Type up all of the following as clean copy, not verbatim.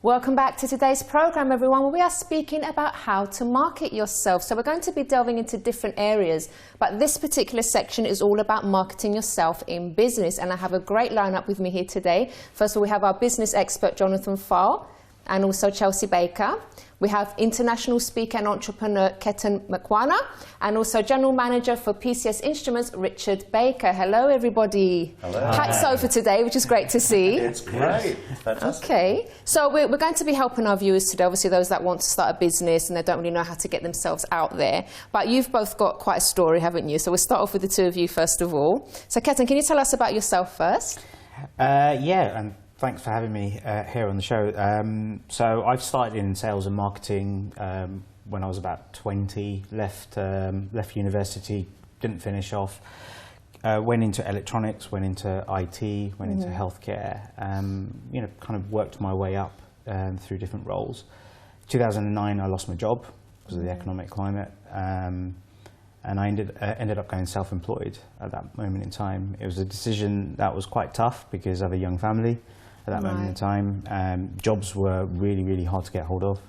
Welcome back to today's programme, everyone, where we are speaking about how to market yourself. So we're going to be delving into different areas, but this particular section is all about marketing yourself in business. And I have a great lineup with me here today. First of all, we have our business expert, Jonathan Pfahl, and also Chelsey Baker. We have international speaker and entrepreneur Ketan Makwana, and also general manager for PCS Instruments, Richard Baker. Hello, everybody. Hello. Packed sofa today, which is great to see. It's great. Fantastic. Okay, so we're going to be helping our viewers today, obviously those that want to start a business and they don't really know how to get themselves out there. But you've both got quite a story, haven't you? So we'll start off with the two of you first of all. So Ketan, can you tell us about yourself first? Yeah, and thanks for having me here on the show. So I've started in sales and marketing when I was about 20, left university, didn't finish off, went into electronics, went into IT, went into healthcare, you know, kind of worked my way up through different roles. 2009 I lost my job because of the economic climate, and I ended up going self-employed at that moment in time. It was a decision that was quite tough because I have a young family. At that moment in time, jobs were really, really hard to get hold of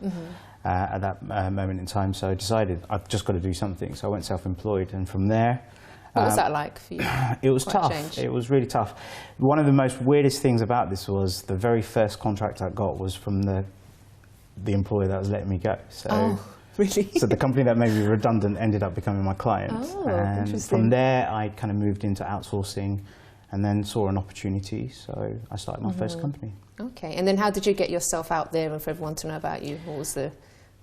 at that moment in time. So I decided I've just got to do something. So I went self-employed, and from there, what was that like for you? It was tough. It was really tough. One of the most weirdest things about this was the very first contract I got was from the employer that was letting me go. So, really? So the company that made me redundant ended up becoming my client. And interesting. from there, I kind of moved into outsourcing, and then saw an opportunity, so I started my first company. Okay, and then how did you get yourself out there and for everyone to know about you? What was the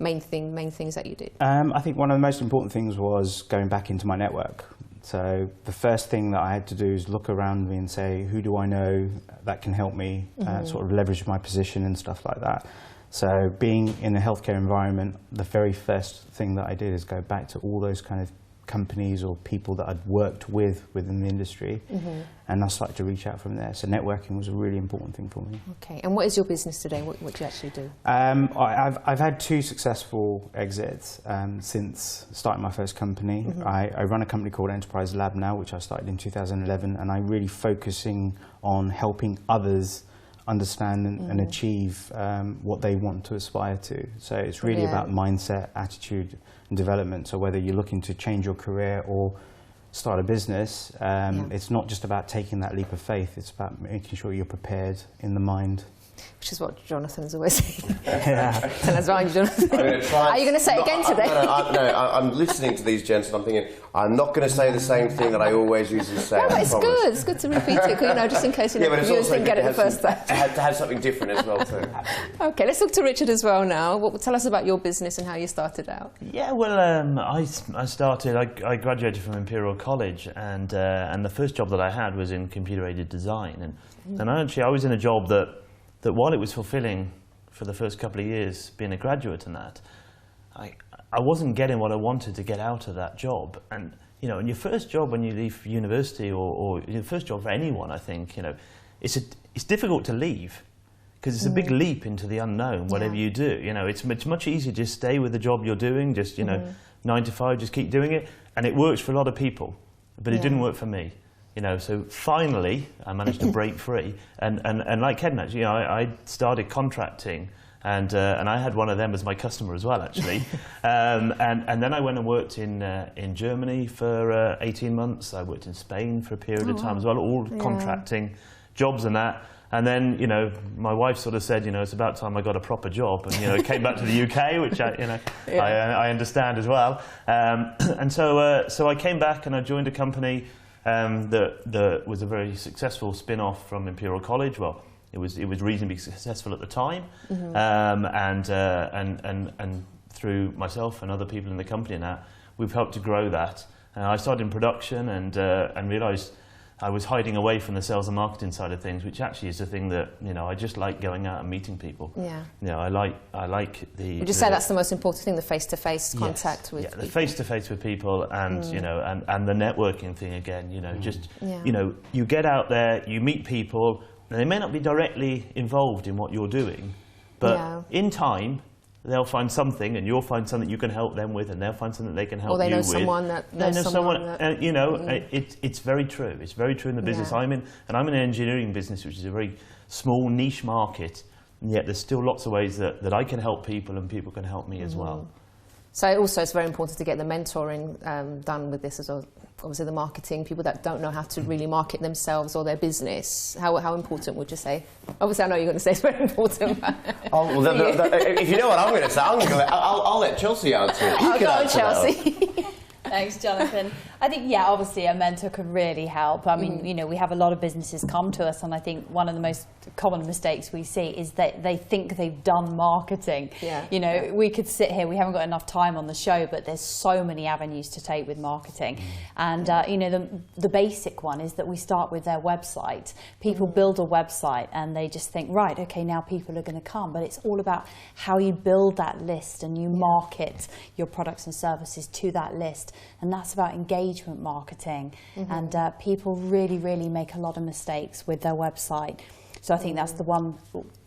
main things that you did? I think one of the most important things was going back into my network. So the first thing that I had to do is look around me and say, who do I know that can help me sort of leverage my position and stuff like that. So being in a healthcare environment, the very first thing that I did is go back to all those kind of companies or people that I'd worked with within the industry, and I started to reach out from there. So networking was a really important thing for me. Okay, and what is your business today? What do you actually do? I've had 2 successful exits since starting my first company. I run a company called Enterprise Lab now, which I started in 2011, and I'm really focusing on helping others understand and achieve what they want to aspire to. So it's really about mindset, attitude and development. So whether you're looking to change your career or start a business, it's not just about taking that leap of faith, it's about making sure you're prepared in the mind. Which is what Jonathan is always saying. Tell us around, Jonathan. Are you going to say it again today? No, I'm listening to these gents and I'm thinking, I'm not going to say the same thing that I always usually say. No, but it's good. It's good to repeat it, you know, just in case viewers didn't get it the first time. To have something different as well too. Okay, let's talk to Richard as well now. Tell us about your business and how you started out. Yeah, well, I graduated from Imperial College, and the first job that I had was in computer-aided design, and I was in a job that while it was fulfilling for the first couple of years being a graduate and that, I wasn't getting what I wanted to get out of that job. And you know, in your first job when you leave university, or your first job for anyone, I think, you know, it's difficult to leave because it's a big leap into the unknown. Whatever you do, you know, it's much easier to just stay with the job you're doing, just 9 to 5, just keep doing it, and it works for a lot of people, but it didn't work for me. You know, so finally I managed to break free, and like Ketan, actually, you know, I started contracting, and I had one of them as my customer as well, actually, and then I went and worked in Germany for 18 months. I worked in Spain for a period of time as well, all contracting jobs and that. And then, you know, my wife sort of said, you know, it's about time I got a proper job, and you know, came back to the UK, which I understand as well. And so I came back and I joined a company that was a very successful spin-off from Imperial College. Well, it was reasonably successful at the time, and through myself and other people in the company and that, we've helped to grow that. I started in production and realised I was hiding away from the sales and marketing side of things, which actually is the thing that, you know, I just like going out and meeting people. Yeah. You know, I like the. Would you say that's the most important thing, the face-to-face contact with people? The face-to-face with people, and you know, and the networking thing again. You know, just you know, you get out there, you meet people, and they may not be directly involved in what you're doing, but in time, they'll find something, and you'll find something you can help them with, and they'll find something they can help you with. Or they know someone that knows someone that... you know, it's very true. It's very true in the business I'm in, and I'm in an engineering business, which is a very small niche market. yet there's still lots of ways that I can help people and people can help me as well. So also it's very important to get the mentoring done with this as well. Obviously the marketing, people that don't know how to really market themselves or their business. How important would you say? Obviously I know you're going to say it's very important. Oh, well, if you know what I'm going to say, I'll let Chelsey answer it. Go on, Chelsey. Thanks, Jonathan. I think, yeah, obviously a mentor could really help. I mean, you know, we have a lot of businesses come to us, and I think one of the most common mistakes we see is that they think they've done marketing. Yeah. You know, we could sit here, we haven't got enough time on the show, but there's so many avenues to take with marketing. And, you know, the basic one is that we start with their website. People build a website and they just think, right, okay, now people are going to come. But it's all about how you build that list and you market your products and services to that list. And that's about engagement marketing. And people really, really make a lot of mistakes with their website. So I think that's the one,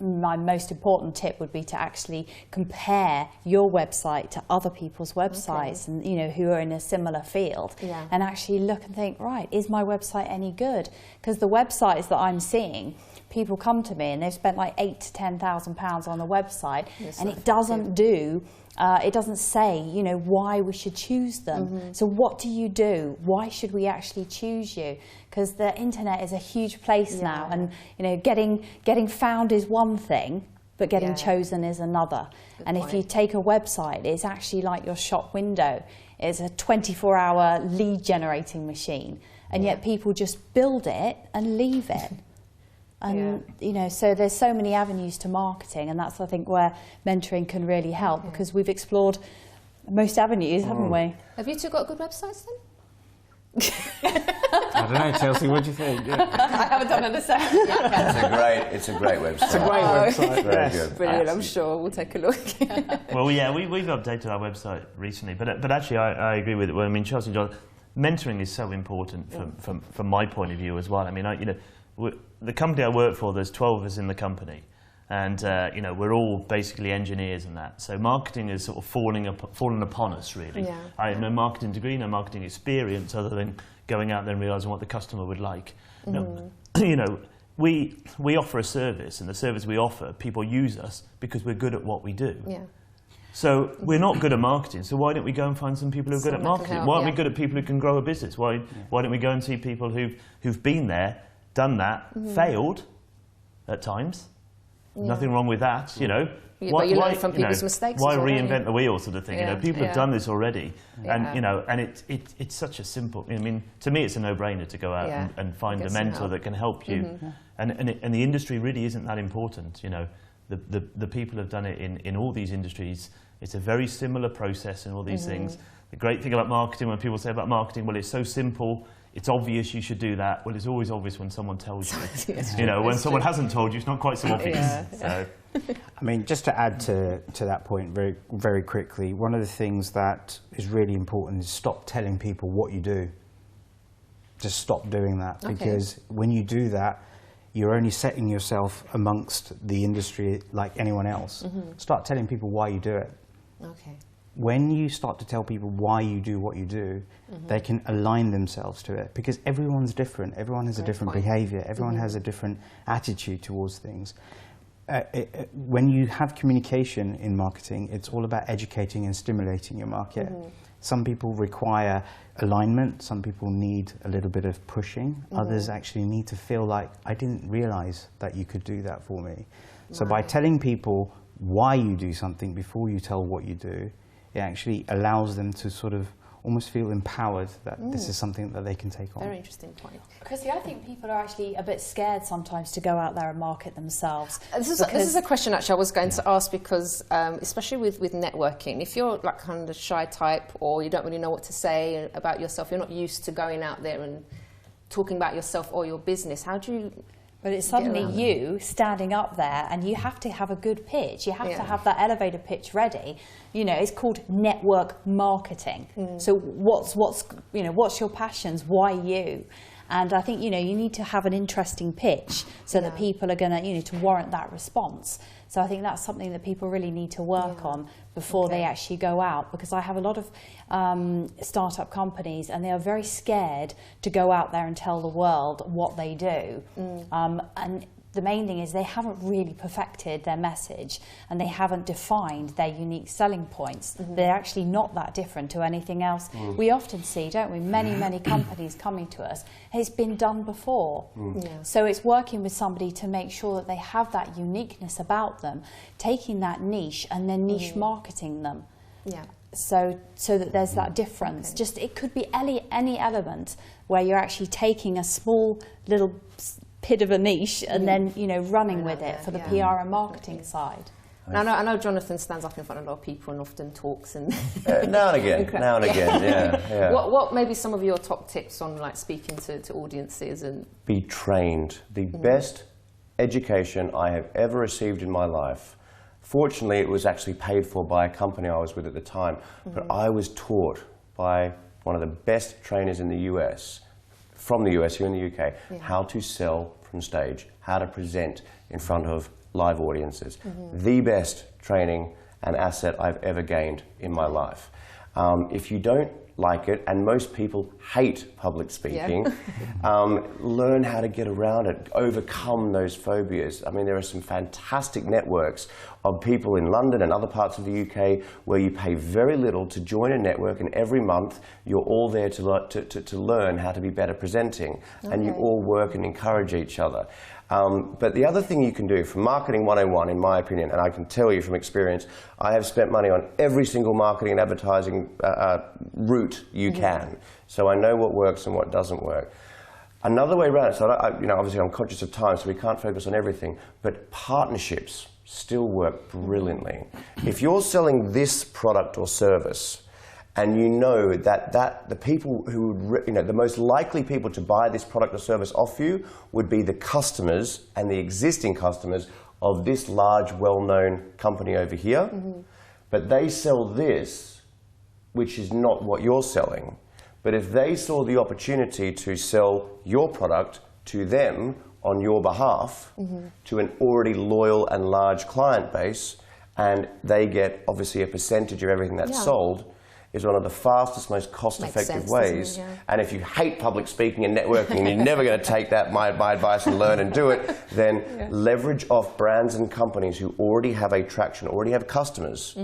my most important tip would be to actually compare your website to other people's websites and, you know, who are in a similar field and actually look and think, right, is my website any good? Because the websites that I'm seeing, people come to me and they've spent like £8,000 to £10,000 on the website and it doesn't do, it doesn't say, you know, why we should choose them. So what do you do? Why should we actually choose you? Because the internet is a huge place now, and you know, getting found is one thing, but getting chosen is another. Good point. If you take a website, it's actually like your shop window. It's a 24-hour lead generating machine, and yet people just build it and leave it. And you know, so there's so many avenues to marketing, and that's I think where mentoring can really help because we've explored most avenues, haven't we? Have you two got good websites then? I don't know, Chelsey, what do you think? I haven't done it the same. It's a great website. It's a great website. Very good. Brilliant, I'm sure. We'll take a look. Well, yeah, we've updated our website recently, but actually I agree with it. Well, I mean, Chelsey and John, mentoring is so important from my point of view as well. I mean, you know, the company I work for, there's 12 of us in the company, and you know, we're all basically engineers and that. So marketing is sort of fallen upon us, really. Yeah. I have no marketing degree, no marketing experience, other than going out there and realising what the customer would like. No, you know, we offer a service, and the service we offer, people use us because we're good at what we do. Yeah. So we're not good at marketing, so why don't we go and find some people who are good at marketing? Why aren't we good at people who can grow a business? Why don't we go and see people who've been there, done that, failed at times? Nothing wrong with that, you know. Yeah, but you learn from people's mistakes. Why as well, reinvent the wheel, sort of thing? You know, people have done this already, and you know, and it's such a simple. I mean, to me, it's a no-brainer to go out and find a mentor that can help you, and the industry really isn't that important. You know, the people have done it in all these industries. It's a very similar process and all these things. The great thing about marketing, when people say about marketing, well, it's so simple. It's obvious you should do that. Well, it's always obvious when someone tells you. You know, when someone hasn't told you, it's not quite so obvious. So. I mean, just to add to that point very, very quickly, one of the things that is really important is stop telling people what you do. Just stop doing that, because when you do that, you're only setting yourself amongst the industry like anyone else. Start telling people why you do it. Okay. When you start to tell people why you do what you do, they can align themselves to it, because everyone's different. Everyone has a different behavior. Everyone has a different attitude towards things. When you have communication in marketing, it's all about educating and stimulating your market. Some people require alignment. Some people need a little bit of pushing. Others actually need to feel like, I didn't realize that you could do that for me. So by telling people why you do something before you tell what you do, it actually allows them to sort of almost feel empowered that this is something that they can take on. Very interesting point. Chrissy, I think people are actually a bit scared sometimes to go out there and market themselves. This is a question actually I was going to ask, because especially with networking, if you're like kind of the shy type, or you don't really know what to say about yourself, you're not used to going out there and talking about yourself or your business, how do you... But it's suddenly you standing up there, and you have to have a good pitch. You have to have that elevator pitch ready. You know, it's called network marketing. So what's your passions? Why you? And I think, you know, you need to have an interesting pitch so that people are going to, you know, to warrant that response. So I think that's something that people really need to work on before they actually go out, because I have a lot of startup companies, and they are very scared to go out there and tell the world what they do. And the main thing is they haven't really perfected their message and they haven't defined their unique selling points. They're actually not that different to anything else. We often see, don't we, many companies coming to us, it's been done before. Yeah. So it's working with somebody to make sure that they have that uniqueness about them, taking that niche and then niche marketing them. Yeah. So that there's that difference. Just it could be any element where you're actually taking a small little bit of a niche and then running with it for the PR and marketing side. I know Jonathan stands up in front of a lot of people and often talks and now and again, yeah. What maybe some of your top tips on like speaking to audiences and be trained. The best education I have ever received in my life. Fortunately, it was actually paid for by a company I was with at the time, but I was taught by one of the best trainers in the US, from the US here in the UK, how to sell from stage, how to present in front of live audiences. The best training and asset I've ever gained in my life. If you don't like it, and most people hate public speaking, learn how to get around it, overcome those phobias. I mean, there are some fantastic networks of people in London and other parts of the UK where you pay very little to join a network, and every month you're all there to learn how to be better presenting, and you all work and encourage each other. But the other thing you can do from Marketing 101, in my opinion, and I can tell you from experience, I have spent money on every single marketing and advertising route you can. So I know what works and what doesn't work. Another way around it, so obviously I'm conscious of time, so we can't focus on everything, but partnerships still work brilliantly. If you're selling this product or service, and you know that the people who would, the most likely people to buy this product or service off you would be the customers and the existing customers of this large, well-known company over here. But they sell this, which is not what you're selling. But if they saw the opportunity to sell your product to them on your behalf, to an already loyal and large client base, and they get obviously a percentage of everything that's sold, is one of the fastest, most cost-effective ways. And if you hate public speaking and networking and you're never going to take that, my advice, and learn and do it, then leverage off brands and companies who already have a traction, already have customers,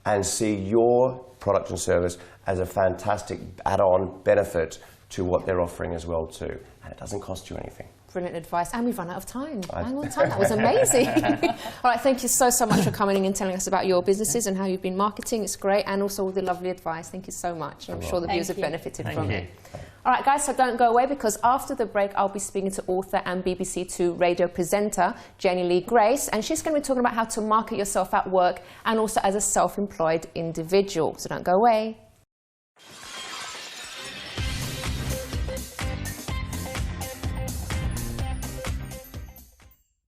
and see your product and service as a fantastic add-on benefit to what they're offering as well too. And it doesn't cost you anything. Brilliant advice, and we've run out of time. Bang on time, that was amazing. All right, thank you so much for coming in and telling us about your businesses and how you've been marketing. It's great, and also all the lovely advice. Thank you so much. I'm sure the viewers have benefited from it. All right, guys, so don't go away, because after the break, I'll be speaking to author and BBC Two radio presenter, Jenny Lee Grace, and she's going to be talking about how to market yourself at work and also as a self-employed individual. So don't go away.